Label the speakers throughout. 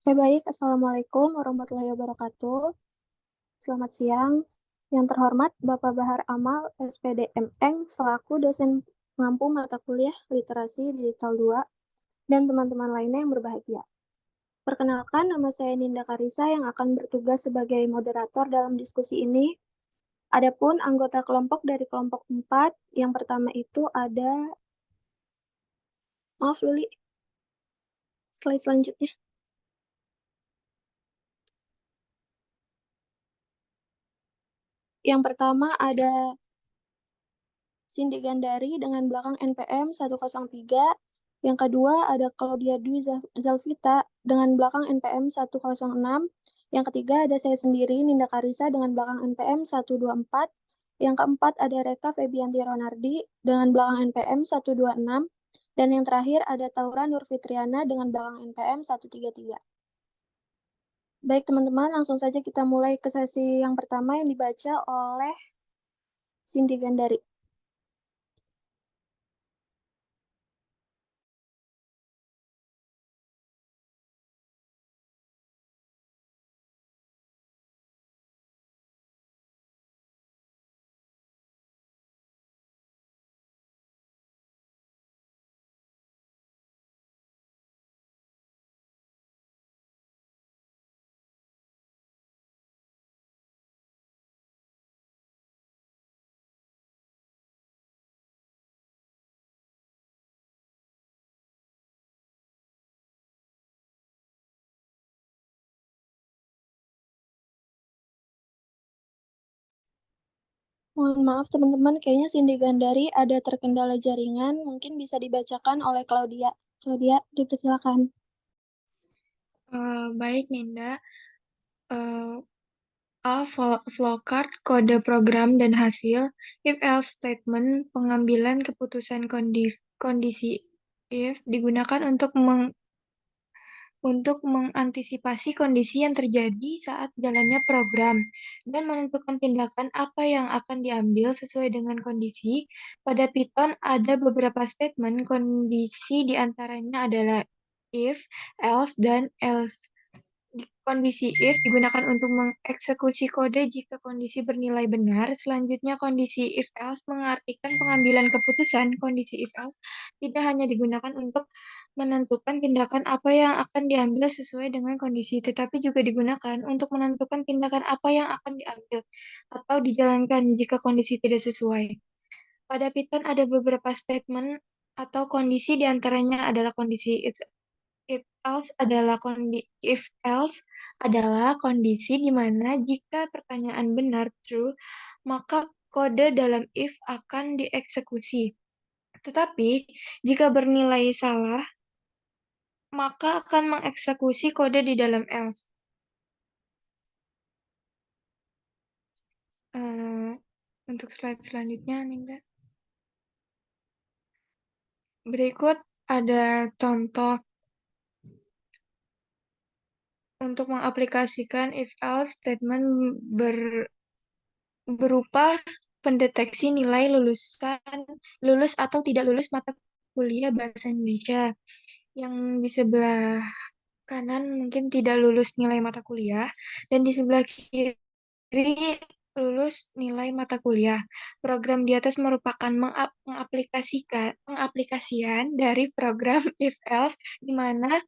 Speaker 1: Oke, baik. Assalamualaikum warahmatullahi wabarakatuh. Selamat siang. Yang terhormat Bapak Bahar Amal, SPD MN, selaku dosen pengampu mata kuliah Literasi Digital 2, dan teman-teman lainnya yang berbahagia. Perkenalkan, nama saya Ninda Karisa yang akan bertugas sebagai moderator dalam diskusi ini. Adapun anggota kelompok dari kelompok 4, yang pertama itu ada, maaf Luli, slide selanjutnya. Yang pertama ada Cindy Gandari dengan belakang NPM 103. Yang kedua ada Claudia Dwi Zalvita dengan belakang NPM 106. Yang ketiga ada saya sendiri, Ninda Karisa, dengan belakang NPM 124. Yang keempat ada Reka Febianti Ronardi dengan belakang NPM 126. Dan yang terakhir ada Taura Nurfitriana dengan belakang NPM 133. Baik teman-teman, langsung saja kita mulai ke sesi yang pertama yang dibaca oleh Cindy Gandari. Mohon maaf teman-teman, kayaknya Cindy Gandari ada terkendala jaringan, mungkin bisa dibacakan oleh Claudia. Claudia, dipersilakan.
Speaker 2: Baik, Ninda. Flowchart, kode program dan hasil, if-else statement, pengambilan keputusan kondisi if digunakan untuk mengantisipasi kondisi yang terjadi saat jalannya program dan menentukan tindakan apa yang akan diambil sesuai dengan kondisi. Pada Python ada beberapa statement kondisi diantaranya adalah if, else, dan else. Kondisi if digunakan untuk mengeksekusi kode jika kondisi bernilai benar. Selanjutnya, kondisi if else mengartikan pengambilan keputusan. Kondisi if else tidak hanya digunakan untuk menentukan tindakan apa yang akan diambil sesuai dengan kondisi, tetapi juga digunakan untuk menentukan tindakan apa yang akan diambil atau dijalankan jika kondisi tidak sesuai. Pada Python ada beberapa statement atau kondisi diantaranya adalah kondisi if else adalah kondisi di mana jika pertanyaan benar true, maka kode dalam if akan dieksekusi. Tetapi jika bernilai salah, maka akan mengeksekusi kode di dalam else. Eh, untuk slide selanjutnya, Ninda. Berikut ada contoh untuk mengaplikasikan if-else statement berupa pendeteksi nilai lulus atau tidak lulus mata kuliah bahasa Indonesia. Yang di sebelah kanan mungkin tidak lulus nilai mata kuliah, dan di sebelah kiri lulus nilai mata kuliah. Program di atas merupakan pengaplikasian dari program if else, di mana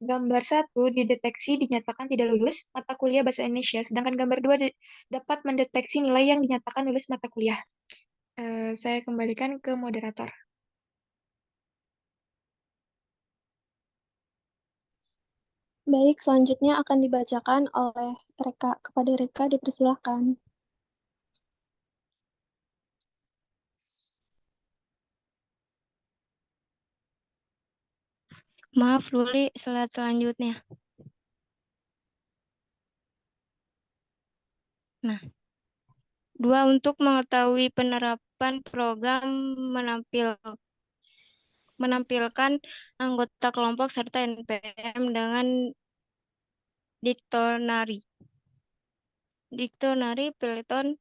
Speaker 2: gambar 1 dideteksi dinyatakan tidak lulus mata kuliah bahasa Indonesia, sedangkan gambar 2 dapat mendeteksi nilai yang dinyatakan lulus mata kuliah. Saya kembalikan ke moderator.
Speaker 1: Baik, selanjutnya akan dibacakan oleh Reka. Kepada Reka, dipersilakan.
Speaker 3: Maaf, Luli, slide selanjutnya. Nah, 2 untuk mengetahui penerapan program menampilkan anggota kelompok serta NPM dengan diktonari. Diktonari Python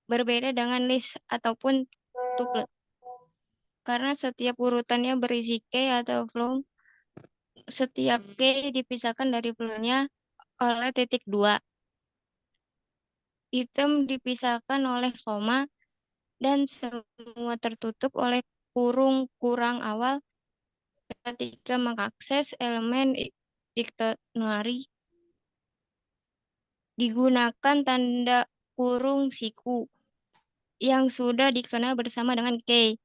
Speaker 3: berbeda dengan list ataupun tuple, karena setiap urutannya berisi key atau flow setiap K dipisahkan dari pelurnya oleh titik 2. Item dipisahkan oleh koma dan semua tertutup oleh kurung kurang awal ketika mengakses elemen dictionary. Digunakan tanda kurung siku yang sudah dikenal bersama dengan K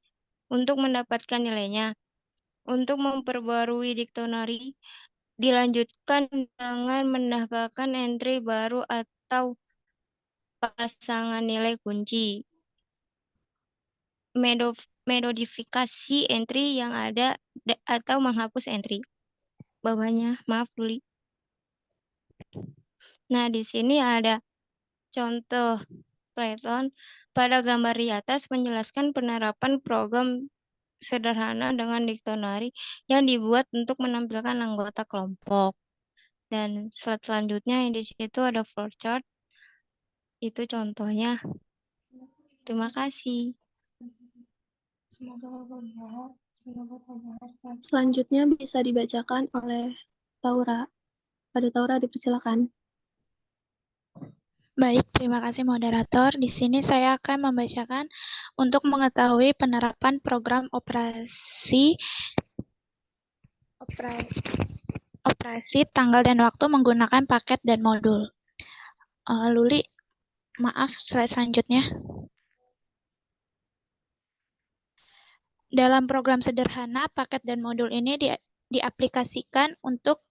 Speaker 3: untuk mendapatkan nilainya. Untuk memperbarui dictionary, dilanjutkan dengan menambahkan entry baru atau pasangan nilai kunci. Modifikasi entry yang ada atau menghapus entry. Bawahnya, maaf Luli. Nah, di sini ada contoh Python. Pada gambar di atas menjelaskan penerapan program sederhana dengan dictionary yang dibuat untuk menampilkan anggota kelompok. Dan slide selanjutnya yang di situ ada flowchart. Itu contohnya. Terima kasih.
Speaker 1: Selanjutnya bisa dibacakan oleh Taura. Pada Taura dipersilakan.
Speaker 4: Baik, terima kasih moderator. Di sini saya akan membacakan untuk mengetahui penerapan program operasi tanggal dan waktu menggunakan paket dan modul. Luli, maaf, slide selanjutnya. Dalam program sederhana, paket dan modul ini diaplikasikan untuk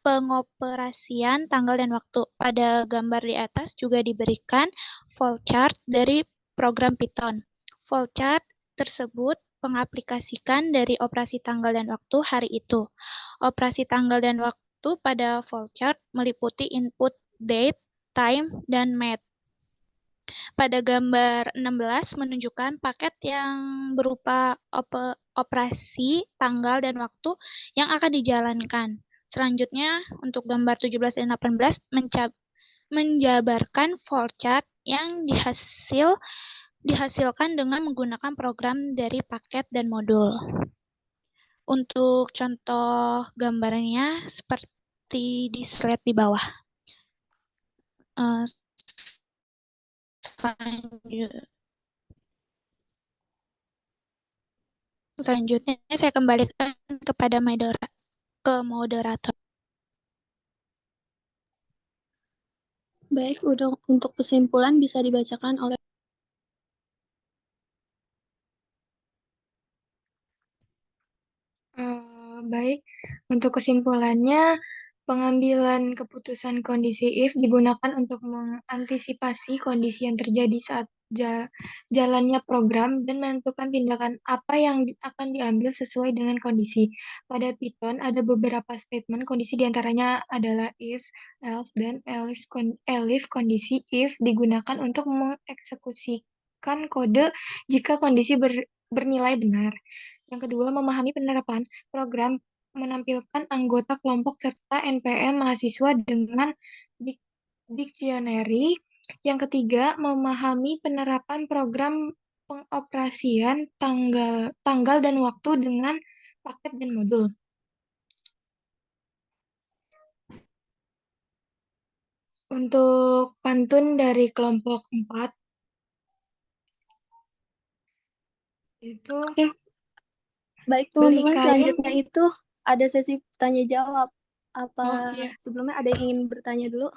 Speaker 4: pengoperasian tanggal dan waktu. Pada gambar di atas juga diberikan flowchart dari program Python. Flowchart tersebut mengaplikasikan dari operasi tanggal dan waktu hari itu. Operasi tanggal dan waktu pada flowchart meliputi input date, time, dan math. Pada gambar 16 menunjukkan paket yang berupa operasi tanggal dan waktu yang akan dijalankan. Selanjutnya, untuk gambar 17 dan 18 menjabarkan flowchart yang dihasilkan dengan menggunakan program dari paket dan modul. Untuk contoh gambarnya seperti di slide di bawah. Selanjutnya saya kembalikan kepada moderator.
Speaker 1: Baik, untuk kesimpulan bisa dibacakan oleh
Speaker 2: Baik, untuk kesimpulannya, pengambilan keputusan kondisi if digunakan untuk mengantisipasi kondisi yang terjadi saat jalannya program dan menentukan tindakan apa yang akan diambil sesuai dengan kondisi. Pada Python ada beberapa statement kondisi diantaranya adalah if, else, dan elif. Kondisi if digunakan untuk mengeksekusikan kode jika kondisi bernilai benar. Yang kedua, memahami penerapan program menampilkan anggota kelompok serta NPM mahasiswa dengan dictionary. Yang ketiga, memahami penerapan program pengoperasian tanggal dan waktu dengan paket dan modul. Untuk pantun dari kelompok 4 itu
Speaker 1: baik teman-teman, selanjutnya itu ada sesi tanya jawab. Apa sebelumnya ada yang ingin bertanya dulu?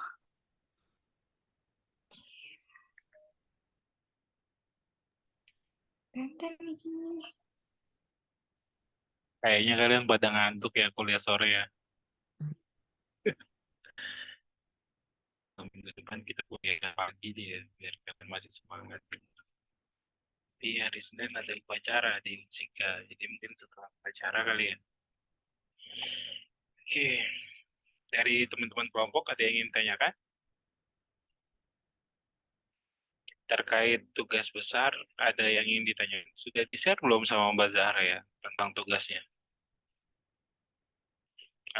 Speaker 5: Kayaknya kalian pada ngantuk ya kuliah sore ya. Minggu depan kita kuliah pagi dia biar kalian masih semangat. Di hari Senin ada upacara di Musika, jadi mungkin setelah upacara kali ya. Oke, dari teman-teman kelompok ada yang ingin tanyakan? Terkait tugas besar, ada yang ingin ditanyakan. Sudah di-share belum sama Mbak Zahra ya tentang tugasnya?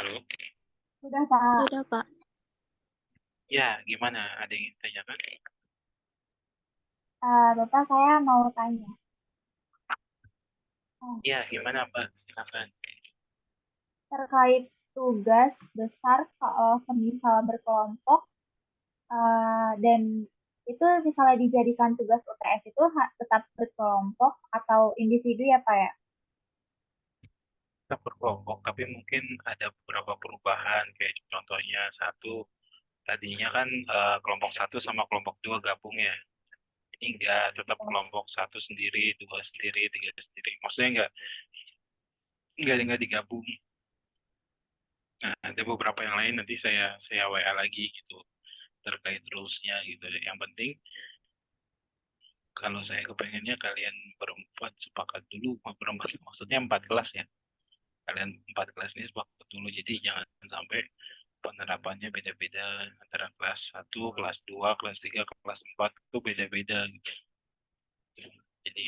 Speaker 5: Halo?
Speaker 1: Sudah, Pak. Sudah, Pak.
Speaker 5: Ya, gimana? Ada yang ingin ditanyakan?
Speaker 1: Bapak, saya mau tanya.
Speaker 5: Ya, gimana Pak? Silakan.
Speaker 6: terkait tugas besar kalau misal berkelompok dan itu misalnya dijadikan tugas UTS itu tetap berkelompok atau individu ya Pak ya?
Speaker 5: Kita berkelompok, tapi mungkin ada beberapa perubahan, kayak contohnya satu, tadinya kan kelompok 1 sama kelompok 2 gabung ya. Ini enggak, tetap kelompok 1 sendiri, 2 sendiri, 3 sendiri. Maksudnya enggak digabung. Nah, ada beberapa yang lain nanti saya WA lagi gitu terkait rules-nya gitu. Yang penting kalau saya kepengennya kalian berempat sepakat dulu, berempat maksudnya 4 kelas ya. Kalian 4 kelas ini sepakat dulu, jadi jangan sampai penerapannya beda-beda antara kelas 1, kelas 2, kelas 3, kelas 4 itu beda-beda gitu. Jadi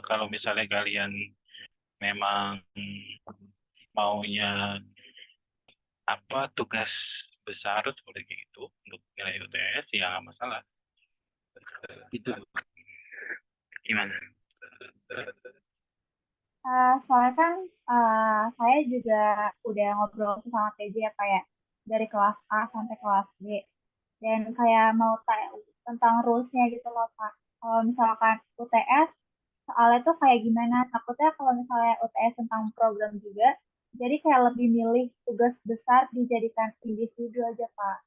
Speaker 5: kalau misalnya kalian memang maunya tugas besar seperti itu untuk nilai UTS ya nggak masalah. Itu gimana?
Speaker 6: Soalnya kan saya juga udah ngobrol sama PJ ya Pak ya, dari kelas A sampai kelas B. Dan kayak mau tanya tentang rules-nya gitu loh Pak. Kalau misalkan UTS, soalnya tuh kayak gimana? Takutnya kalau misalnya UTS tentang program juga, jadi kayak lebih milih tugas besar dijadikan individu aja Pak.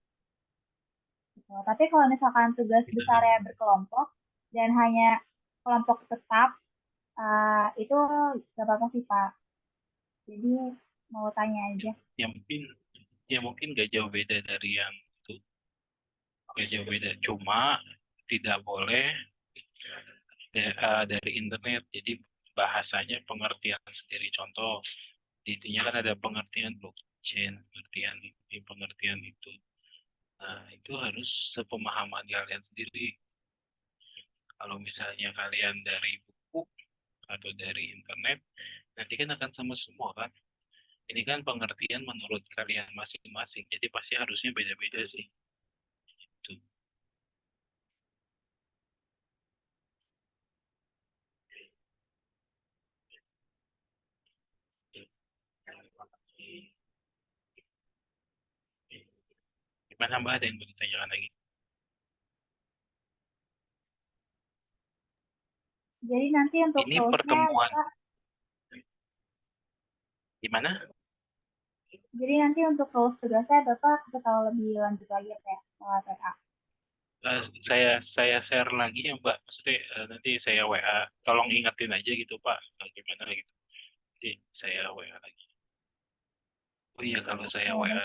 Speaker 6: Gitu. Tapi kalau misalkan tugas besarnya berkelompok dan hanya kelompok tetap, itu gak apa-apa sih Pak. Jadi mau tanya aja.
Speaker 5: Ya mungkin gak jauh beda dari yang itu. Gak jauh beda. Cuma tidak boleh dari internet. Jadi bahasanya pengertian sendiri. Contoh, di itunya kan ada pengertian blockchain, pengertian itu. Nah, itu harus sepemahaman kalian sendiri. Kalau misalnya kalian dari buku atau dari internet, nanti kan akan sama semua kan. Ini kan pengertian menurut kalian masing-masing, jadi pasti harusnya beda-beda sih. Itu. Gimana Mbak, ada yang mau ditanyakan lagi?
Speaker 6: Jadi nanti untuk
Speaker 5: Ini
Speaker 6: rules-nya
Speaker 5: pertemuan.
Speaker 6: Bapak,
Speaker 5: Gimana?
Speaker 6: jadi nanti untuk rules tugasnya Bapak kita tahu lebih lanjut lagi ya lewat WA.
Speaker 5: Saya share lagi ya Mbak, maksudnya nanti saya WA, tolong ingetin aja gitu Pak, gimana gitu. Jadi saya WA lagi. Oh iya, kalau saya WA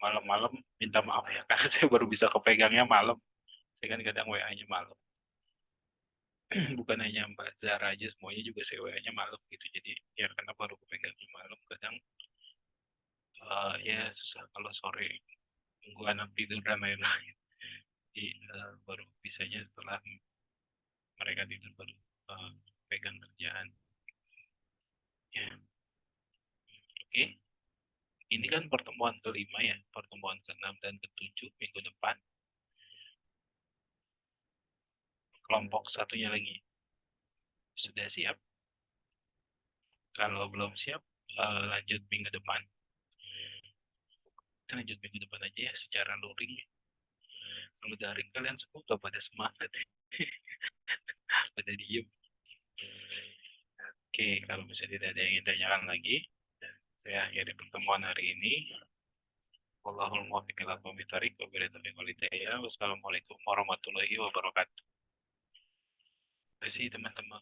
Speaker 5: malam-malam minta maaf ya, karena saya baru bisa kepegangnya malam. Saya kan kadang WA-nya malam. Bukan hanya Mbak Zara aja, semuanya juga saya WA-nya malam gitu. Jadi ya karena baru kepegangnya malam, kadang ya susah kalau sore tunggu anak tidur dan lain-lain. Jadi baru bisanya setelah mereka tidur baru pegang kerjaan. Ya, oke. Ini kan pertemuan kelima ya, pertemuan ke-6 dan ke-7 minggu depan. Kelompok satunya lagi. Sudah siap? Kalau belum siap, lanjut minggu depan. Kita lanjut minggu depan aja ya, secara luring. Kalau daring kalian semua gak pada semangat. Pada diem. Oke, kalau misalnya tidak ada yang ingin tanyakan lagi, saya akhiri pertemuan hari ini. Wallahul muwaffiq ila aqwamit thoriq, wabillahi taufiq wal hidayah. Wassalamualaikum warahmatullahi wabarakatuh. Terima kasih teman-teman.